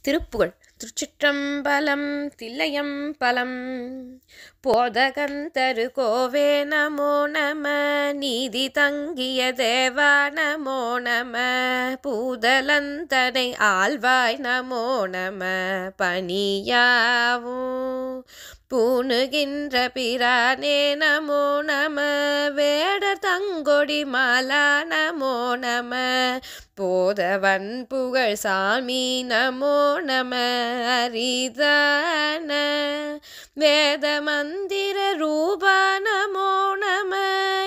திருப்புகழ். திருச்சிற்றம்பலம். தில்லையம்பலம். போதகந்தரு கோவே நமோ நம. நீதி தங்கிய தேவா நமோ நம. பூதலந்தனை ஆழ்வாய் நமோ நம. பணியாவும் பூணுகின்ற பிரானே நமோ நம. வேடர் தங்கொடி மாலா நமோ நம. போதவன் புகழ் சாமி நமோ நம. அரிதான வேத மந்திர ரூபா நமோ நம.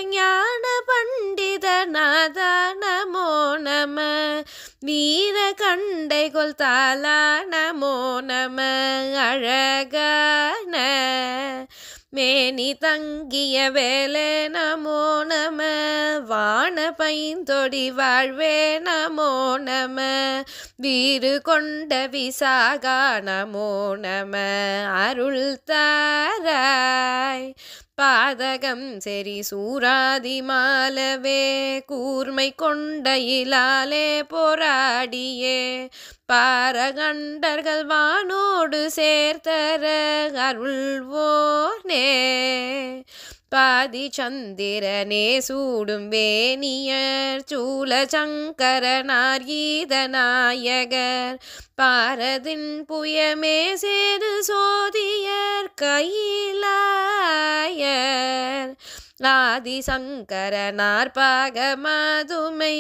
ஞான பண்டித நாதா நமோ நம. வீர கண்டை கொல் தாலா நமோ நம. அழகான மேனி தங்கிய வேலே நமோ நம. வான பைந்தொடி வாழ்வே நமோ நம. வீறு கொண்ட விசாகா நமோ நம. அருள் தாராய் பாதகம் செறி சூராதி மாலவே. கூர்மை கொண்ட இலாலே போராடியே பாரகண்டர்கள் வானோடு சேர்த்தர அருள்வோனே. பாதி சந்திரனே சூடும் வேணியர் சூல சங்கரனார் ஈதநாயகர். பாரதின் புயமே சேரு சோதியர் கையிலாயர். ஆதி சங்கரனார் பாகமாதுமை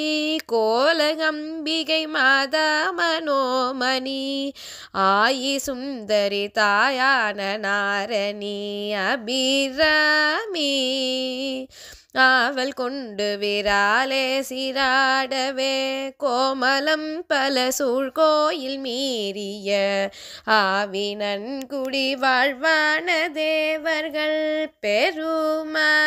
கோலகம்பிகை மாதா மனோமணி. ஆயி சுந்தரி தாயான நாரணி அபிராமி. ஆவல் கொண்டு விராலே சிராடவே கோமலம் பல சூழ்கோயில் மீறிய. ஆவினன் குடி வாழ்வான தேவர்கள் பெருமா